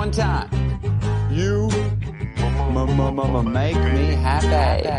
one time. You make me happy.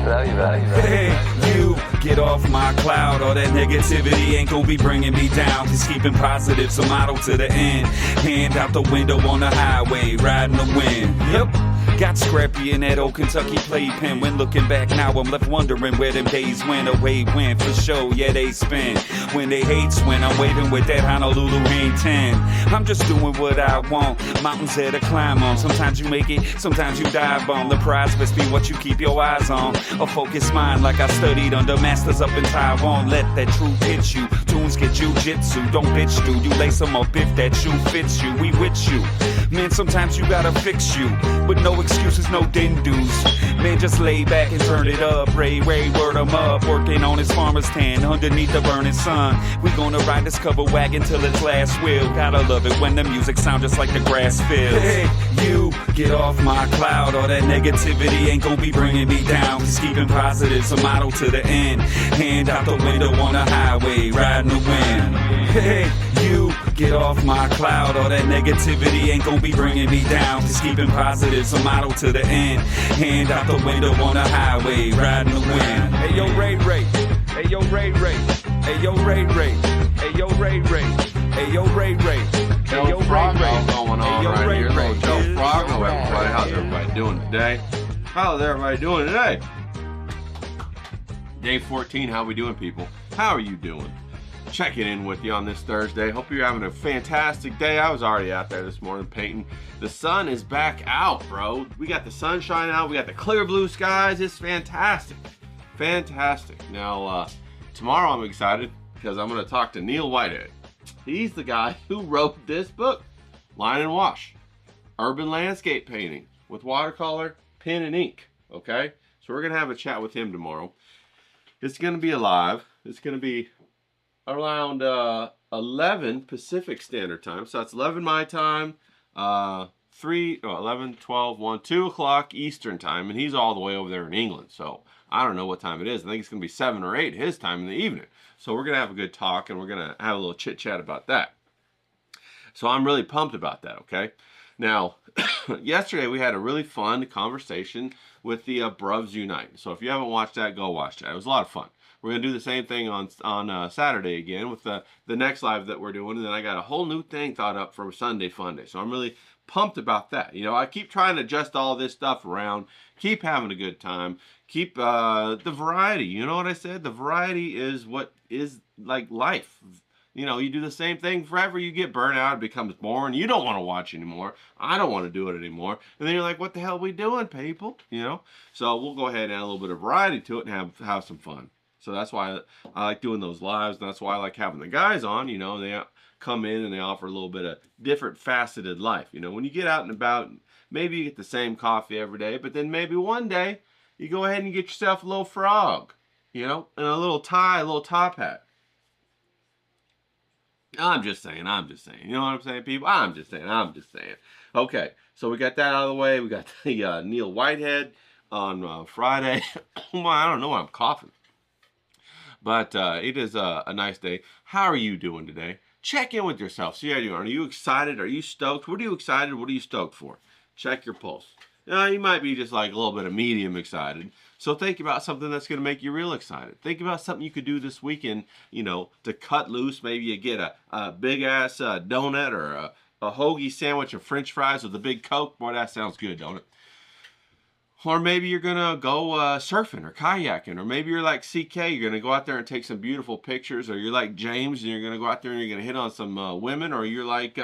Love you, buddy. Hey, you get off my cloud. All that negativity ain't gonna be bringing me down. Just keeping positive's a motto to the end. Hand out the window on the highway, riding the wind. Yep. Got scrappy in that old Kentucky playpen. When looking back now, I'm left wondering where them days went. Away went for sure, yeah, they spin. When they hates when I'm waving with that Honolulu hang 10. I'm just doing what I want. Mountains there to climb on. Sometimes you make it, sometimes you dive on. The prize must be what you keep your eyes on. A focused mind like I studied under masters up in Taiwan. Let that truth hit you. Tunes get jujitsu. Don't bitch, dude. You lace them up if that shoe fits you. We with you. Man, sometimes you gotta fix you. But no excuses, no din-dos. Man, just lay back and turn it up. Ray, word 'em up. Working on his farmer's tan underneath the burning sun. We gonna ride this cover wagon till its last wheel. Gotta love it when the music sounds just like the grass feels. Hey, you get off my cloud. All that negativity ain't gonna be bringing me down. Just keeping positive's a motto to the end. Hand out the window on the highway, riding the wind. Hey, you get off my cloud. All that negativity ain't gonna be bringing me down. Just keeping positive's a motto to the end. Hand out the window on the highway, riding the wind. Hey yo, Ray. Hey yo, Ray. Hey yo, Ray. Hey yo, Ray. Hey yo, Ray. Hey yo, Frog Ray. going on right here. Little Joe Frog. Hello, everybody. How's everybody doing today? How's everybody doing today? Day 14. How we doing, people? How are you doing? Checking in with you on this Thursday. Hope you're having a fantastic day. I was already out there this morning painting. The sun is back out, bro. We got the sunshine out. We got the clear blue skies. It's fantastic. Fantastic. Now, tomorrow I'm excited because I'm going to talk to Neil Whitehead. He's the guy who wrote this book, Line and Wash, Urban Landscape Painting with watercolor, pen, and ink. Okay? So we're going to have a chat with him tomorrow. It's going to be live. It's going to be around 11 Pacific Standard Time. So that's 11 my time, 11, 12, 1, 2 o'clock Eastern Time. And he's all the way over there in England. So I don't know what time it is. I think it's going to be 7 or 8 his time in the evening. So we're going to have a good talk and we're going to have a little chit chat about that. So I'm really pumped about that, okay? Now, yesterday we had a really fun conversation with the Bruvs Unite. So if you haven't watched that, go watch that. It was a lot of fun. We're going to do the same thing on Saturday again with the next live that we're doing. And then I got a whole new thing thought up for Sunday Fun Day. So I'm really pumped about that. You know, I keep trying to adjust all this stuff around, keep having a good time, keep the variety. You know what I said? The variety is what is like life. You know, you do the same thing forever, you get burnt out, it becomes boring, you don't want to watch anymore, I don't want to do it anymore, and then you're like, what the hell are we doing, people? You know? So we'll go ahead and add a little bit of variety to it and have some fun. So that's why I like doing those lives, and that's why I like having the guys on, you know, they come in and they offer a little bit of different faceted life. You know, when you get out and about, maybe you get the same coffee every day, but then maybe one day you go ahead and get yourself a little frog, you know, and a little tie, a little top hat. I'm just saying. You know what I'm saying, people? I'm just saying. Okay, so we got that out of the way. We got the Neil Whitehead on Friday. Well, I don't know why I'm coughing. But it is a nice day. How are you doing today? Check in with yourself. See how you are. Are you excited? Are you stoked? What are you excited? What are you stoked for? Check your pulse. You might be just like a little bit of medium excited. So think about something that's going to make you real excited. Think about something you could do this weekend, you know, to cut loose. Maybe you get a big-ass donut or a hoagie sandwich of french fries with a big Coke. Boy, that sounds good, don't it? Or maybe you're going to go surfing or kayaking. Or maybe you're like CK, you're going to go out there and take some beautiful pictures. Or you're like James and you're going to go out there and you're going to hit on some women. Or you're like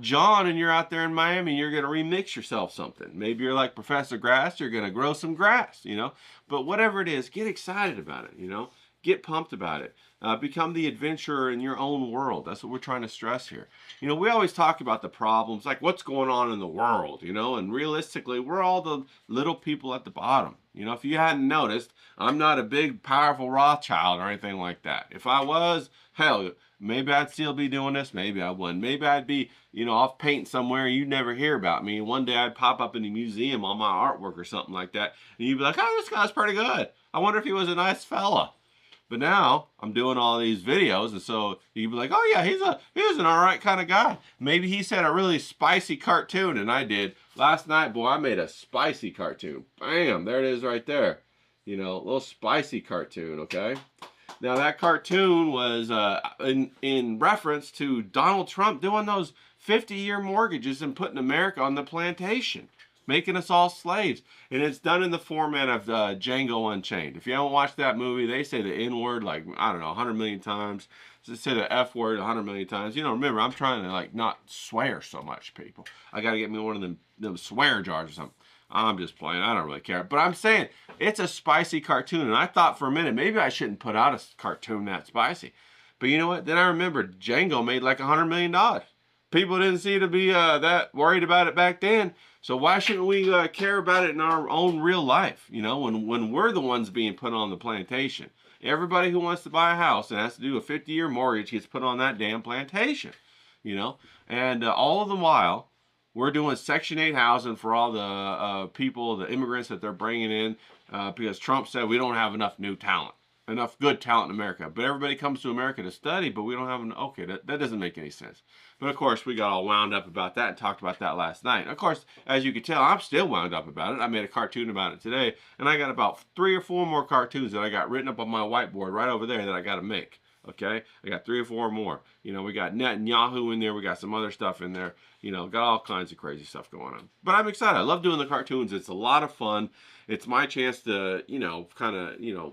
John and you're out there in Miami and you're going to remix yourself something. Maybe you're like Professor Grass, you're going to grow some grass, you know. But whatever it is, get excited about it, you know. Get pumped about it. Become the adventurer in your own world. That's what we're trying to stress here. You know, we always talk about the problems, like what's going on in the world, you know, and realistically, we're all the little people at the bottom. You know, if you hadn't noticed, I'm not a big, powerful Rothschild or anything like that. If I was, hell, maybe I'd still be doing this. Maybe I wouldn't. Maybe I'd be, you know, off painting somewhere and you'd never hear about me. One day I'd pop up in a museum on my artwork or something like that. And you'd be like, oh, this guy's pretty good. I wonder if he was a nice fella. But now I'm doing all these videos, and so you'd be like, oh yeah, he's an all right kind of guy. Maybe he said a really spicy cartoon, and I did. Last night, boy, I made a spicy cartoon. Bam, there it is right there. You know, a little spicy cartoon, okay? Now that cartoon was in reference to Donald Trump doing those 50-year mortgages and putting America on the plantation, making us all slaves. And it's done in the format of Django Unchained. If you haven't watched that movie, they say the N-word like, I don't know, 100 million times. They say the F-word 100 million times. You know, remember, I'm trying to like not swear so much, people. I got to get me one of them swear jars or something. I'm just playing. I don't really care. But I'm saying it's a spicy cartoon. And I thought for a minute, maybe I shouldn't put out a cartoon that spicy. But you know what? Then I remembered Django made like $100 million. People didn't seem to be that worried about it back then. So why shouldn't we care about it in our own real life? You know, when we're the ones being put on the plantation. Everybody who wants to buy a house and has to do a 50-year mortgage gets put on that damn plantation. You know, and all the while, we're doing Section 8 housing for all the people, the immigrants that they're bringing in, because Trump said we don't have enough new talent, enough good talent in America. But everybody comes to America to study, but we don't have enough. Okay, that doesn't make any sense. But of course, we got all wound up about that and talked about that last night. And of course, as you can tell, I'm still wound up about it. I made a cartoon about it today, and I got about 3 or 4 more cartoons that I got written up on my whiteboard right over there that I got to make. Okay, I got 3 or 4 more. You know, we got Netanyahu in there. We got some other stuff in there. You know, got all kinds of crazy stuff going on. But I'm excited. I love doing the cartoons. It's a lot of fun. It's my chance to, you know, kind of, you know,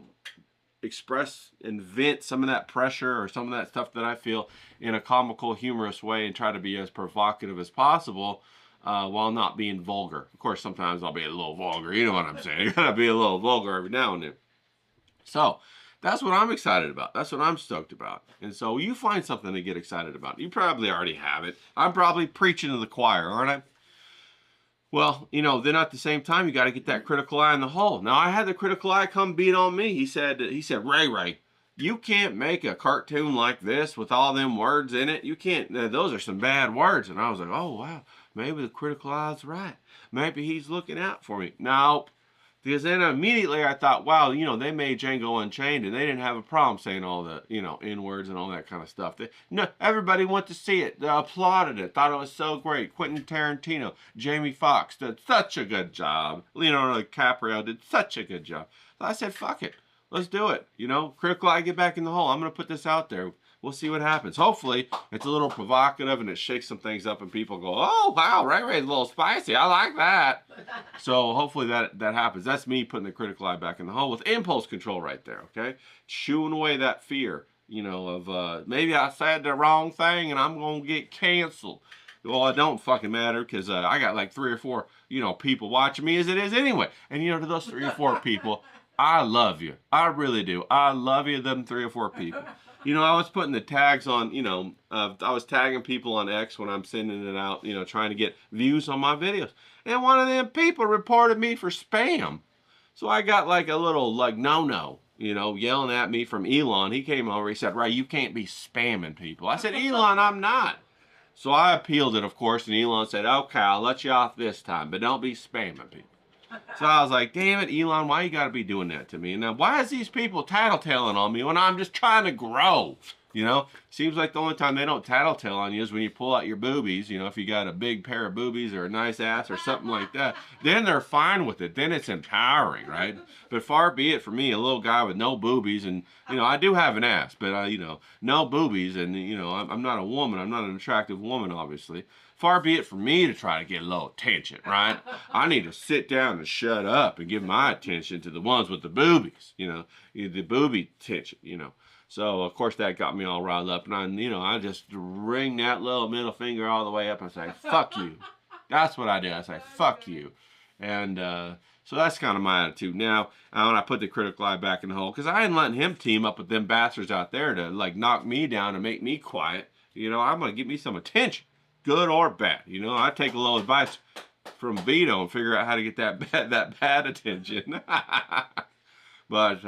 express and vent some of that pressure or some of that stuff that I feel in a comical, humorous way and try to be as provocative as possible while not being vulgar. Of course, sometimes I'll be a little vulgar. You know what I'm saying? You gotta be a little vulgar every now and then. So, that's what I'm excited about. That's what I'm stoked about. And so you find something to get excited about. You probably already have it. I'm probably preaching to the choir, aren't I? Well, you know, then at the same time, you got to get that critical eye in the hole. Now, I had the critical eye come beat on me. He said, Ray, you can't make a cartoon like this with all them words in it. You can't, those are some bad words. And I was like, oh, wow, maybe the critical eye's right. Maybe he's looking out for me. Nope. Because then immediately I thought, wow, you know, they made Django Unchained and they didn't have a problem saying all the, you know, N-words and all that kind of stuff. No, everybody went to see it. They applauded it. Thought it was so great. Quentin Tarantino, Jamie Foxx did such a good job. Leonardo DiCaprio did such a good job. So I said, fuck it. Let's do it. You know, critical eye, get back in the hole. I'm going to put this out there. We'll see what happens. Hopefully, it's a little provocative and it shakes some things up and people go, oh, wow, Ray's a little spicy. I like that. So hopefully that happens. That's me putting the critical eye back in the hole with impulse control right there, okay? Shooing away that fear, you know, of maybe I said the wrong thing and I'm going to get canceled. Well, it don't fucking matter because I got like 3 or 4, you know, people watching me as it is anyway. And, you know, to those 3 or 4 people, I love you. I really do. I love you, them 3 or 4 people. You know, I was putting the tags on, you know, I was tagging people on X when I'm sending it out, you know, trying to get views on my videos. And one of them people reported me for spam. So I got like a little, like, no, you know, yelling at me from Elon. He came over, he said, Ray, you can't be spamming people. I said, Elon, I'm not. So I appealed it, of course, and Elon said, okay, I'll let you off this time, but don't be spamming people. So I was like, damn it, Elon, why you got to be doing that to me? And now, why is these people tattletaling on me when I'm just trying to grow? You know, seems like the only time they don't tattletale on you is when you pull out your boobies. You know, if you got a big pair of boobies or a nice ass or something like that, then they're fine with it. Then it's empowering, right? But far be it for me, a little guy with no boobies. And, you know, I do have an ass, but, you know, no boobies. And, you know, I'm not a woman. I'm not an attractive woman, obviously. Far be it for me to try to get a little attention, right? I need to sit down and shut up and give my attention to the ones with the boobies, you know, the booby attention, you know. So, of course, that got me all riled up. And, I just ring that little middle finger all the way up and say, fuck you. That's what I do. I say, fuck you. And so that's kind of my attitude. Now, when I put the critical eye back in the hole, because I ain't letting him team up with them bastards out there to, like, knock me down and make me quiet. You know, I'm going to get me some attention. Good or bad. You know, I take a little advice from Vito and figure out how to get that bad attention. But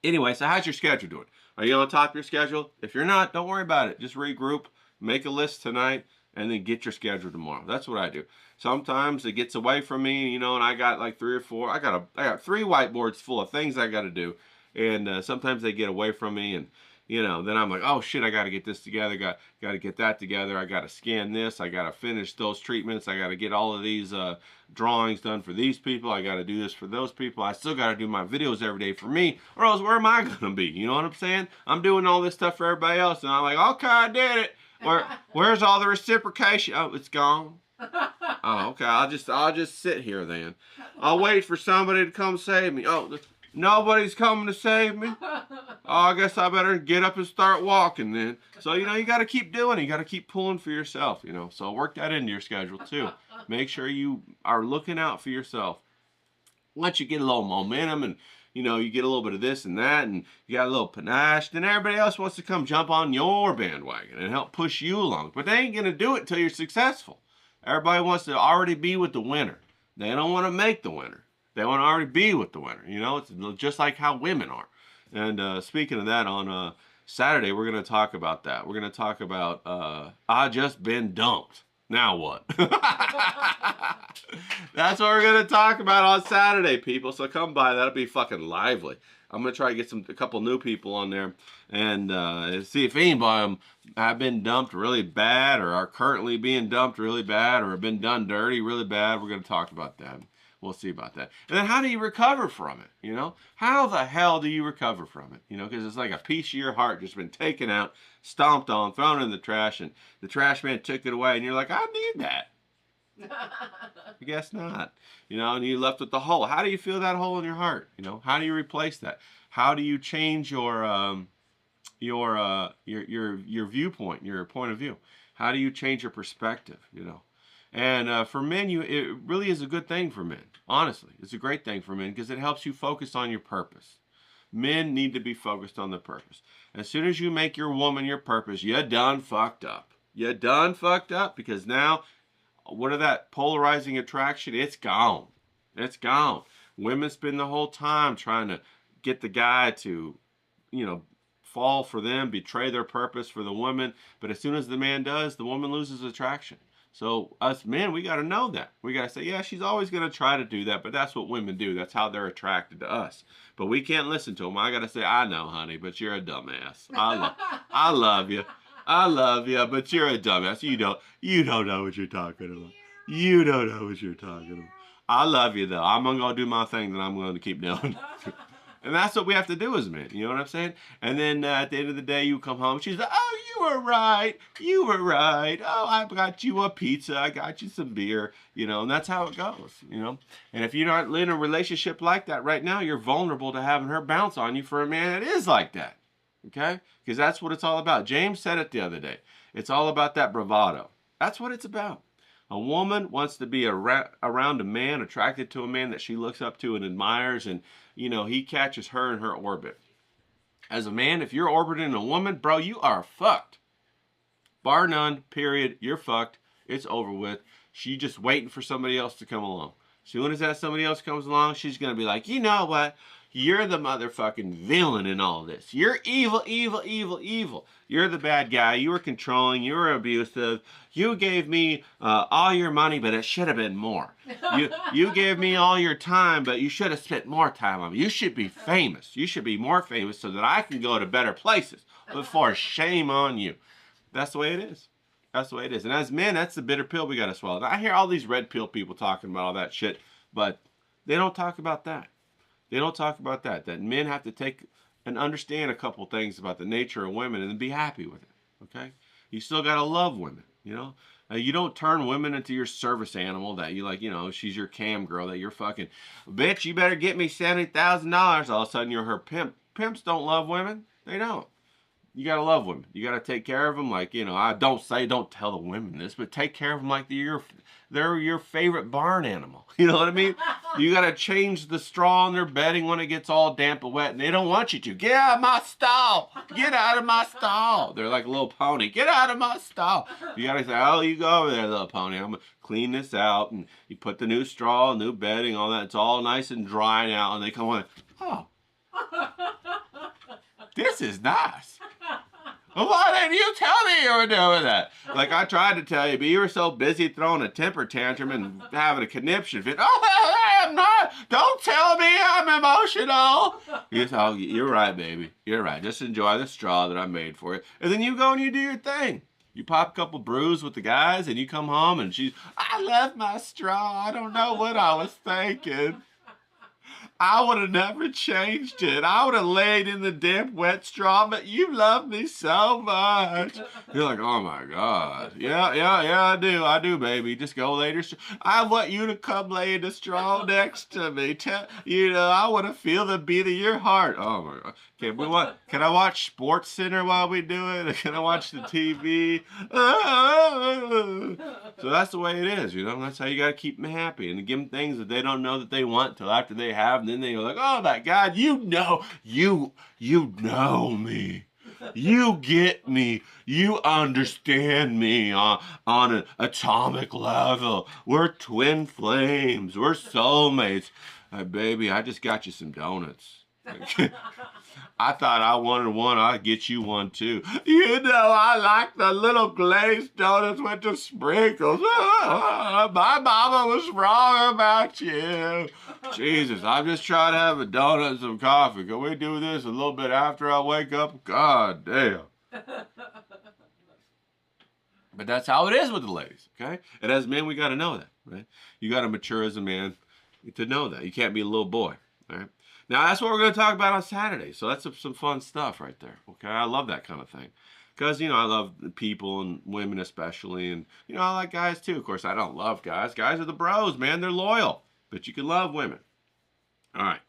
anyway, so how's your schedule doing? Are you on top of your schedule? If you're not, don't worry about it. Just regroup, make a list tonight, and then get your schedule tomorrow. That's what I do. Sometimes it gets away from me, you know, and I got like 3 or 4. I got 3 whiteboards full of things I got to do. And sometimes they get away from me, and you know, then I'm like, oh shit, I got to get this together, got to get that together, I got to scan this, I got to finish those treatments, I got to get all of these drawings done for these people, I got to do this for those people, I still got to do my videos every day for me, or else where am I going to be? You know what I'm saying? I'm doing all this stuff for everybody else, and I'm like, okay, I did it. Where's all the reciprocation? Oh, it's gone. Oh, okay, I'll just sit here then. I'll wait for somebody to come save me. Oh, nobody's coming to save me. Oh, I guess I better get up and start walking then. So, you know, you got to keep doing it. You got to keep pulling for yourself, you know. So work that into your schedule too. Make sure you are looking out for yourself. Once you get a little momentum and, you know, you get a little bit of this and that and you got a little panache, then everybody else wants to come jump on your bandwagon and help push you along. But they ain't going to do it until you're successful. Everybody wants to already be with the winner. They don't want to make the winner. They want to already be with the winner. You know, it's just like how women are. And speaking of that, on Saturday, we're going to talk about that. We're going to talk about, I just been dumped. Now what? That's what we're going to talk about on Saturday, people. So come by. That'll be fucking lively. I'm going to try to get a couple new people on there and see if any of them have been dumped really bad or are currently being dumped really bad or have been done dirty really bad. We're going to talk about that. We'll see about that. And then how do you recover from it? You know, how the hell do you recover from it? You know, because it's like a piece of your heart just been taken out, stomped on, thrown in the trash, and the trash man took it away, and you're like, I need that. I guess not. You know, and you left with the hole. How do you feel that hole in your heart? You know, how do you replace that? How do you change your viewpoint, your point of view? How do you change your perspective? You know. And for men, it really is a good thing for men. Honestly, it's a great thing for men because it helps you focus on your purpose. Men need to be focused on the purpose. As soon as you make your woman your purpose, you done fucked up. You done fucked up because now, what are that polarizing attraction? It's gone. It's gone. Women spend the whole time trying to get the guy to, you know, fall for them, betray their purpose for the woman. But as soon as the man does, the woman loses attraction. So us men, we got to know that. We got to say, yeah, she's always going to try to do that, but that's what women do. That's how they're attracted to us. But we can't listen to them. I got to say, I know, honey, but you're a dumbass. I love you. I love you, but you're a dumbass. You don't know what you're talking about. You don't know what you're talking about. I love you, though. I'm going to go do my thing that I'm going to keep doing. And that's what we have to do as men. You know what I'm saying? And then at the end of the day, you come home. She's like, oh, you were right. You were right. Oh, I got you a pizza. I got you some beer. You know, and that's how it goes, you know. And if you're not in a relationship like that right now, you're vulnerable to having her bounce on you for a man that is like that. Okay? Because that's what it's all about. James said it the other day. It's all about that bravado. That's what it's about. A woman wants to be around a man, attracted to a man that she looks up to and admires, and, you know, he catches her in her orbit. As a man, if you're orbiting a woman, bro, you are fucked. Bar none, period. You're fucked. It's over with. She's just waiting for somebody else to come along. As soon as that somebody else comes along, she's going to be like, you know what? You're the motherfucking villain in all this. You're evil, evil, evil, evil. You're the bad guy. You were controlling. You were abusive. You gave me all your money, but it should have been more. You gave me all your time, but you should have spent more time on me. You should be famous. You should be more famous so that I can go to better places. But for shame on you. That's the way it is. That's the way it is. And as men, that's the bitter pill we got to swallow. Now, I hear all these red pill people talking about all that shit, but they don't talk about that. They don't talk about that men have to take and understand a couple things about the nature of women and then be happy with it, okay? You still got to love women, you know? You don't turn women into your service animal that you like, you know, she's your cam girl that you're fucking, bitch, you better get me $70,000. All of a sudden you're her pimp. Pimps don't love women. They don't. You got to love women. You got to take care of them like, you know, don't tell the women this, but take care of them like they're your favorite barn animal. You know what I mean? You got to change the straw in their bedding when it gets all damp and wet, and they don't want you to. Get out of my stall. Get out of my stall. They're like a little pony. Get out of my stall. You got to say, oh, you go over there, little pony. I'm going to clean this out. And you put the new straw, new bedding, all that. It's all nice and dry now. And they come on, oh, this is nice. Well, why didn't you tell me you were doing that? Like, I tried to tell you, but you were so busy throwing a temper tantrum and having a conniption fit. Oh, I am not. Don't tell me I'm emotional. You're right, baby. You're right. Just enjoy the straw that I made for you. And then you go and you do your thing. You pop a couple brews with the guys and you come home and I left my straw. I don't know what I was thinking. I would have never changed it. I would have laid in the damp wet straw, but you love me so much. You're like, oh my God. Yeah, I do, baby. Just go lay your straw. I want you to come lay in the straw next to me. I want to feel the beat of your heart. Oh my God. Can I watch Sports Center while we do it? Can I watch the TV? So that's the way it is, That's how you got to keep them happy and give them things that they don't know that they want till after they have. And then they're like, oh my God, you know me. You get me. You understand me on an atomic level. We're twin flames. We're soulmates. Baby, I just got you some donuts. I thought I wanted one. I'd get you one too. I like the little glazed donuts with the sprinkles. My mama was wrong about you. Jesus, I'm just trying to have a donut and some coffee. Can we do this a little bit after I wake up? God damn. But that's how it is with the ladies, okay? And as men, we got to know that, right? You got to mature as a man to know that. You can't be a little boy, all right? Now, that's what we're going to talk about on Saturday. So that's some fun stuff right there, okay? I love that kind of thing. Because, I love people and women especially. And, I like guys too. Of course, I don't love guys. Guys are the bros, man. They're loyal. But you can love women. All right.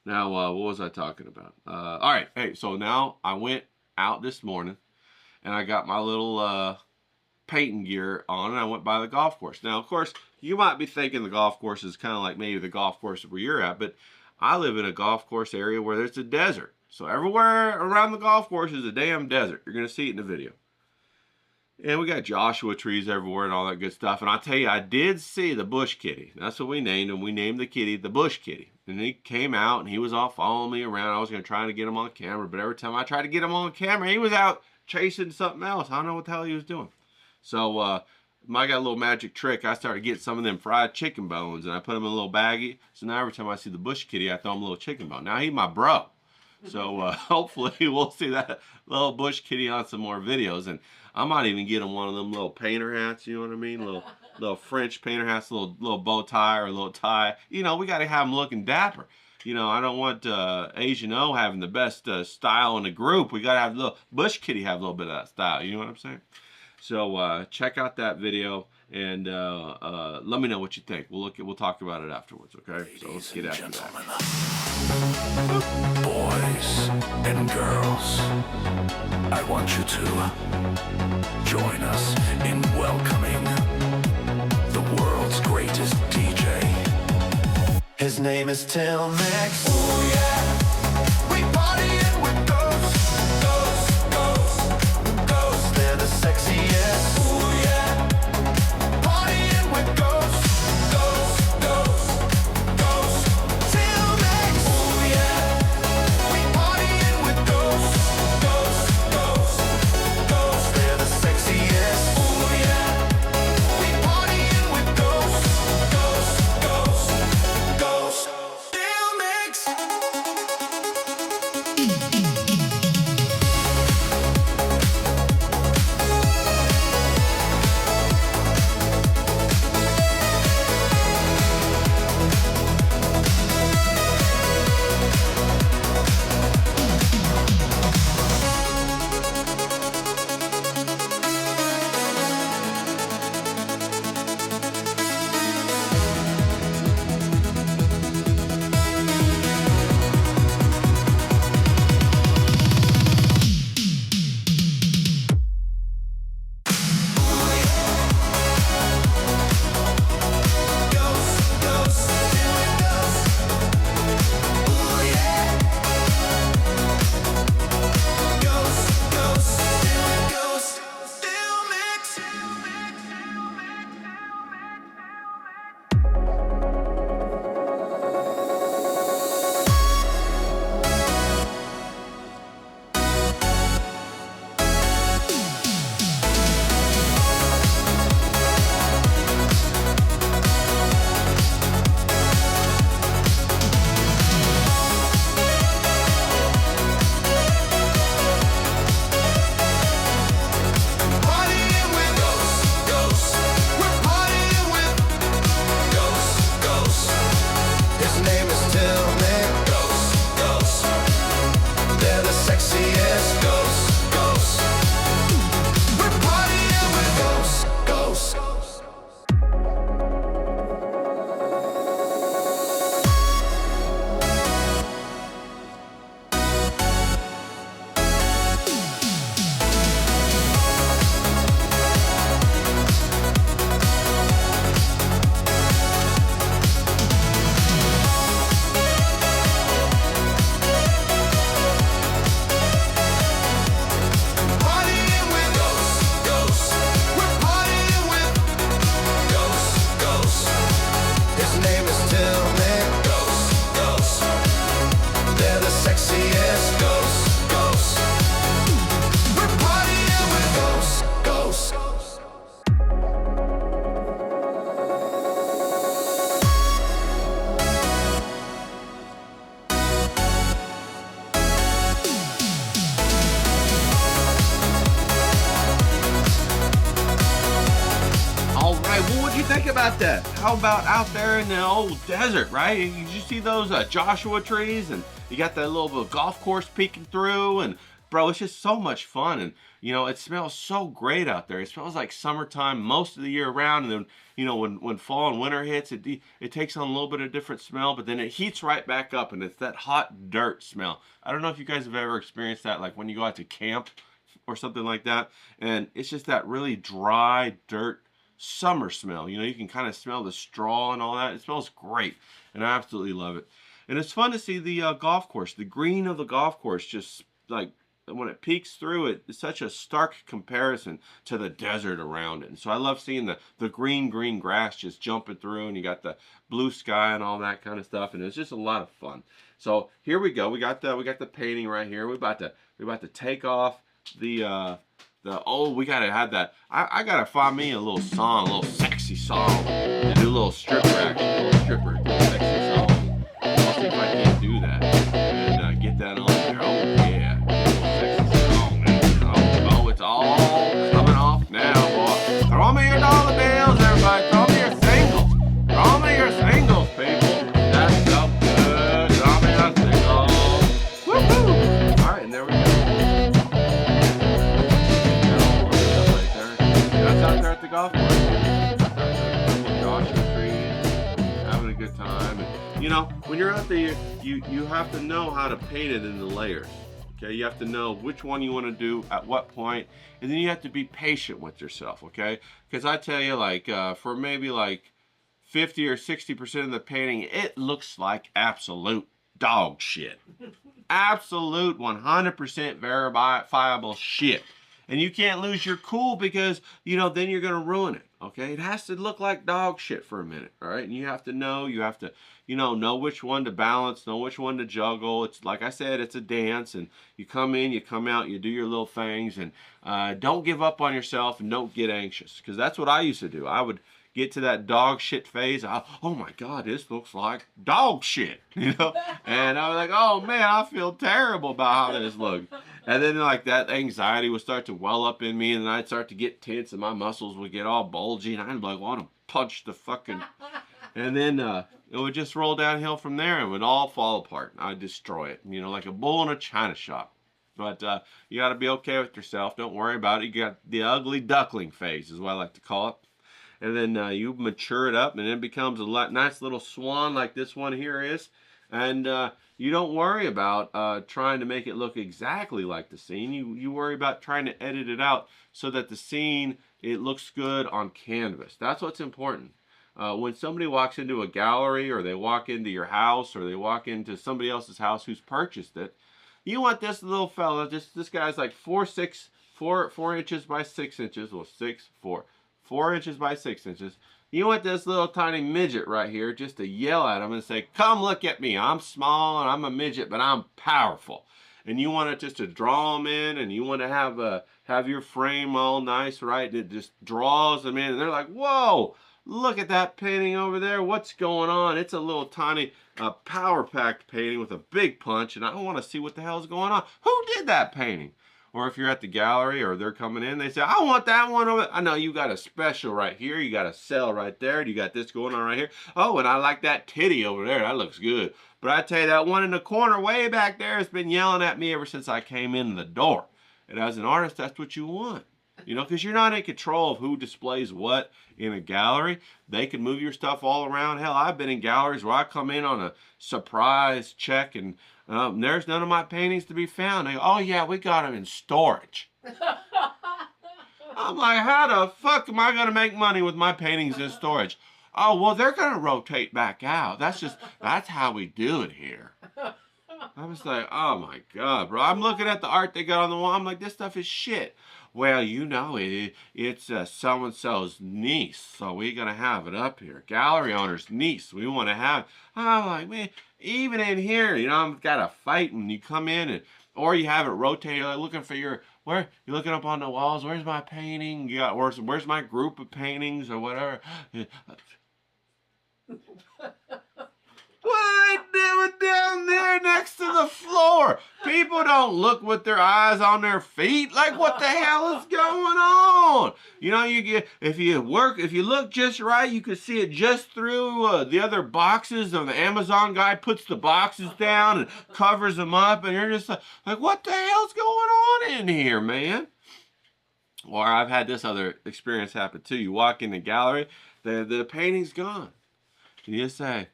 Now, what was I talking about? All right. Hey, so now I went out this morning. And I got my little painting gear on. And I went by the golf course. Now, of course, you might be thinking the golf course is kind of like maybe the golf course where you're at. But I live in a golf course area where there's a desert. So everywhere around the golf course is a damn desert. You're going to see it in the video. And we got Joshua trees everywhere and all that good stuff. And I'll tell you, I did see the bush kitty. That's what we named him. We named the kitty the bush kitty. And he came out and he was all following me around. I was going to try to get him on camera. But every time I tried to get him on camera, he was out chasing something else. I don't know what the hell he was doing. So I got a little magic trick. I started getting some of them fried chicken bones. And I put them in a little baggie. So now every time I see the bush kitty, I throw him a little chicken bone. Now he's my bro. So hopefully we'll see that little bush kitty on some more videos. And I might even get him one of them little painter hats, you know what I mean? Little French painter hats, little bow tie or a little tie. We got to have him looking dapper. I don't want Asian O having the best style in the group. We got to have the little bush kitty have a little bit of that style. You know what I'm saying? So check out that video and let me know what you think. We'll talk about it afterwards, okay? So let's get after that. Boys and girls, I want you to join us in welcoming the world's greatest DJ. His name is Till Mix. Ooh yeah, we partying with ghosts. They're the sexiest. Ooh yeah, partying with ghosts. Till Mix. Ooh yeah, we partying with ghosts. They're the sexiest. Ooh yeah, we partying with ghosts. Till Mix. about that. How about out there in the old desert, right? You see those Joshua trees, and you got that little golf course peeking through, and bro, it's just so much fun. And you know, it smells so great out there. It smells like summertime most of the year round, and then you know, when fall and winter hits, it takes on a little bit of different smell, but then it heats right back up, and it's that hot dirt smell. I don't know if you guys have ever experienced that, like when you go out to camp or something like that, and it's just that really dry dirt summer smell. You know, you can kind of smell the straw and all that. It smells great, and I absolutely love it. And it's fun to see the golf course, the green of the golf course, just like when it peeks through it. It's such a stark comparison to the desert around it. And so I love seeing the green grass just jumping through, and you got the blue sky and all that kind of stuff, and it's just a lot of fun. So here we go. We got the painting right here. We're about to take off the we gotta have that. I gotta find me a little song, a little sexy song, and do a little stripper action, a little stripper, sexy song. I'll see if I can't do that and get that on there. Oh yeah, a little sexy song. Oh, it's all coming off now, boy. Throw me your dollar bills, everybody. Throw me your singles. Throw me your singles, people. That's so good. Throw me your singles. Woohoo! All right, and there we go. Out there at the golf course, Joshua trees, having a good time. And, you know, when you're out there, you have to know how to paint it in the layers. Okay, you have to know which one you want to do at what point, and then you have to be patient with yourself. Okay, because I tell you, like for maybe like 50 or 60% of the painting, it looks like absolute dog shit, absolute 100% verifiable shit. And you can't lose your cool because, you know, then you're going to ruin it, okay? It has to look like dog shit for a minute, all right? And you have to, you know which one to balance, know which one to juggle. It's, like I said, it's a dance, and you come in, you come out, you do your little things, and don't give up on yourself, and don't get anxious, because that's what I used to do. I would get to that dog shit phase. Oh my God, this looks like dog shit, you know? And I was like, oh man, I feel terrible about how this looks. And then like that anxiety would start to well up in me, and then I'd start to get tense, and my muscles would get all bulgy, and I'd be like, want to punch the fucking, and then it would just roll downhill from there, and it would all fall apart. I'd destroy it, you know, like a bull in a china shop. But you got to be okay with yourself. Don't worry about it. You got the ugly duckling phase is what I like to call it. And then you mature it up, and it becomes a nice little swan like this one here is. And you don't worry about trying to make it look exactly like the scene. You worry about trying to edit it out so that the scene, it looks good on canvas. That's what's important. When somebody walks into a gallery, or they walk into your house, or they walk into somebody else's house who's purchased it, you want this little fella, this guy's like 4 inches by 6 inches, well 4 inches by 6 inches. You want this little tiny midget right here just to yell at him and say, come look at me. I'm small and I'm a midget, but I'm powerful. And you want it just to draw them in, and you want to have your frame all nice, right? And it just draws them in, and they're like, whoa, look at that painting over there. What's going on? It's a little tiny power-packed painting with a big punch, and I want to see what the hell's going on. Who did that painting? Or if you're at the gallery, or they're coming in, they say, I want that one over there. I know you got a special right here. You got a sale right there. You got this going on right here. Oh, and I like that titty over there. That looks good. But I tell you, that one in the corner way back there has been yelling at me ever since I came in the door. And as an artist, that's what you want. You know, because you're not in control of who displays what in a gallery. They can move your stuff all around. Hell, I've been in galleries where I come in on a surprise check, and there's none of my paintings to be found. They go, oh yeah, we got them in storage. I'm like, how the fuck am I going to make money with my paintings in storage? Oh, well, they're going to rotate back out. That's how we do it here. I was like, oh my God, bro. I'm looking at the art they got on the wall. I'm like, this stuff is shit. Well, you know, it's so-and-so's niece, so we're going to have it up here. Gallery owner's niece, we want to have it. I'm like, man, even in here, you know, I've got to fight when you come in, and or you have it rotate. You're like looking for you're looking up on the walls. Where's my painting? You got, where's my group of paintings or whatever? What are you do it down there next to the floor. People don't look with their eyes on their feet. Like, what the hell is going on? You know, you get if you look just right, you can see it just through the other boxes. Of the Amazon guy puts the boxes down and covers them up, and you're just like, what the hell's going on in here, man? Or I've had this other experience happen too. You walk in the gallery, the painting's gone. And you say,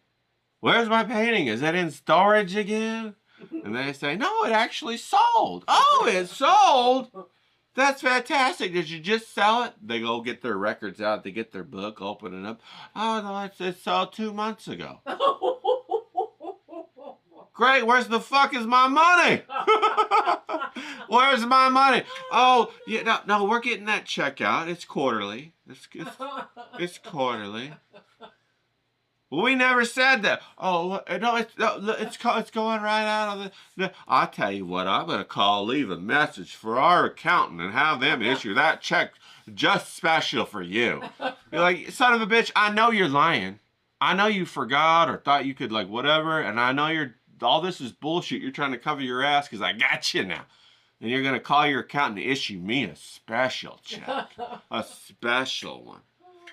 where's my painting? Is it in storage again? And they say, no, it actually sold. Oh, it sold? That's fantastic. Did you just sell it? They go get their records out. They get their book, open it up. Oh, no, it sold 2 months ago. Great, where's the fuck is my money? Where's my money? Oh, yeah, no, we're getting that check out. It's quarterly. It's quarterly. Well, we never said that. Oh, no, it's going right out of the... I'll tell you what, I'm going to leave a message for our accountant and have them issue that check just special for you. You're like, son of a bitch, I know you're lying. I know you forgot or thought you could, like, whatever, and I know all this is bullshit. You're trying to cover your ass because I got you now. And you're going to call your accountant to issue me a special check. A special one.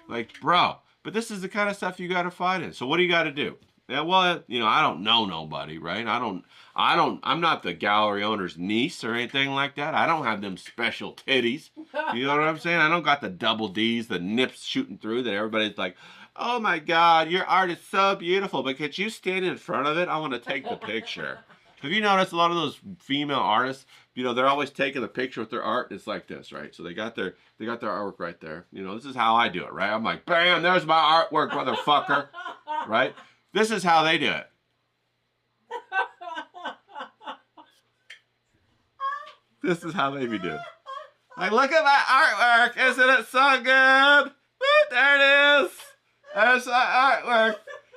Like, bro... But this is the kind of stuff you got to fight in. So what do you got to do? Yeah, well, you know, I don't know nobody, right? I'm not the gallery owner's niece or anything like that. I don't have them special titties. You know what I'm saying? I don't got the double D's, the nips shooting through that everybody's like, oh my God, your art is so beautiful, but could you stand in front of it? I want to take the picture. Have you noticed a lot of those female artists, you know, they're always taking a picture with their art. It's like this, right? So they got their artwork right there. You know, this is how I do it, right? I'm like, bam, there's my artwork, motherfucker. Right? This is how they do it. This is how they be doing it. Like, look at my artwork. Isn't it so good? Woo, there it is. There's my artwork.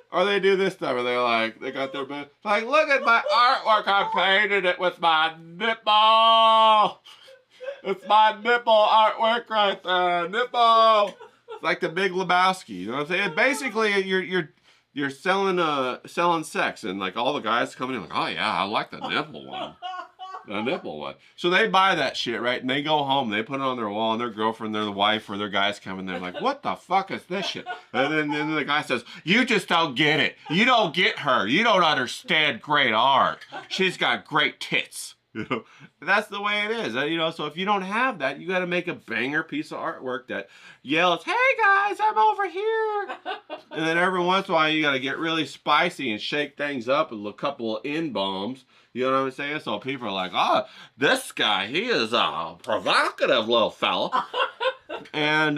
Or they do this stuff where they're like, they got their bed. Like, look at my artwork. I painted it with my nipple. It's my nipple artwork right there. Nipple. It's like the Big Lebowski. You know what I'm saying? Basically, you're selling sex, and like all the guys coming in like, oh yeah, I like the nipple one. The nipple one. So they buy that shit, right? And they go home, they put it on their wall, and their girlfriend, their wife, or their guys come in there like, what the fuck is this shit? And then the guy says, you just don't get it. You don't get her. You don't understand great art. She's got great tits. You know, that's the way it is. You know, so if you don't have that, you got to make a banger piece of artwork that yells, hey guys, I'm over here. And then every once in a while, you got to get really spicy and shake things up with a couple of N-bombs. You know what I'm saying? So people are like, oh, this guy, he is a provocative little fella. And,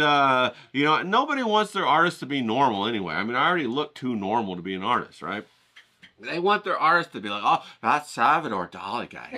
you know, nobody wants their artist to be normal anyway. I mean, I already look too normal to be an artist, right? They want their artist to be like, oh, that Salvador Dali guy,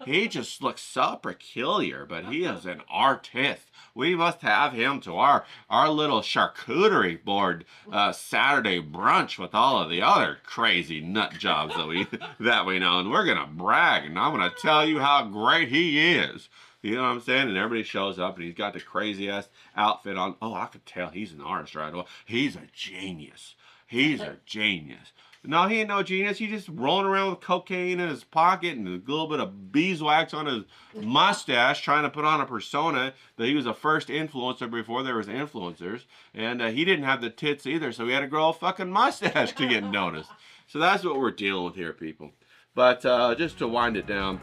he just looks so peculiar, but he is an artist. We must have him to our little charcuterie board Saturday brunch with all of the other crazy nut jobs that we know, and we're gonna brag, and I'm gonna tell you how great he is. You know what I'm saying? And everybody shows up, and he's got the crazy ass outfit on. Oh, I could tell he's an artist right away. He's a genius. He's a genius. No, he ain't no genius. He's just rolling around with cocaine in his pocket and a little bit of beeswax on his mustache, trying to put on a persona that he was a first influencer before there was influencers. And he didn't have the tits either, so he had to grow a fucking mustache to get noticed. So that's what we're dealing with here, people. But just to wind it down,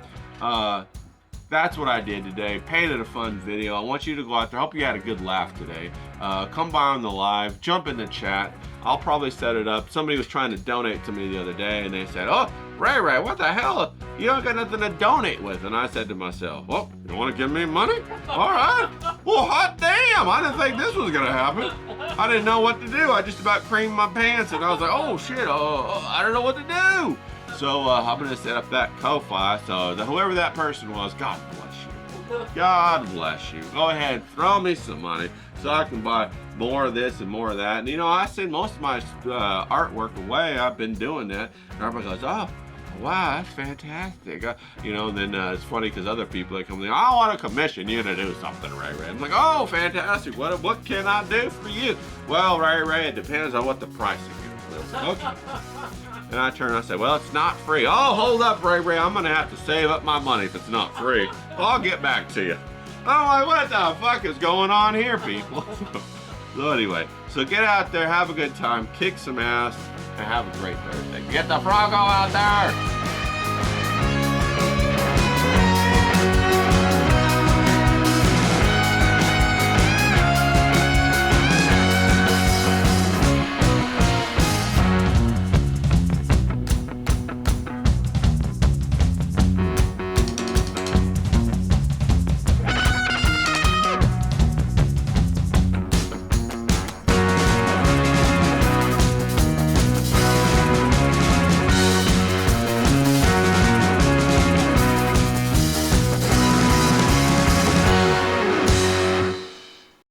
that's what I did today. Painted a fun video. I want you to go out there. I hope you had a good laugh today. Come by on the live. Jump in the chat. I'll probably set it up. Somebody was trying to donate to me the other day, and they said, oh, Ray, what the hell? You don't got nothing to donate with. And I said to myself, well, you want to give me money? All right. Well, hot damn. I didn't think this was going to happen. I didn't know what to do. I just about creamed my pants, and I was like, oh, shit. I don't know what to do. So I'm going to set up that Ko-Fi. So whoever that person was, God bless you. God bless you. Go ahead, throw me some money so I can buy more of this and more of that. And you know, I send most of my artwork away. I've been doing that. And everybody goes, oh, wow, that's fantastic. You know, and then it's funny because other people, they come in, I want to commission you to do something, Ray. I'm like, oh, fantastic. What can I do for you? Well, Ray, it depends on what the pricing is. Okay. And I turn and I say, well, it's not free. Oh, hold up, Ray Ray. I'm going to have to save up my money if it's not free. I'll get back to you. I'm like, what the fuck is going on here, people? So anyway, so get out there, have a good time, kick some ass, and have a great Thursday. Get the Froggo out there!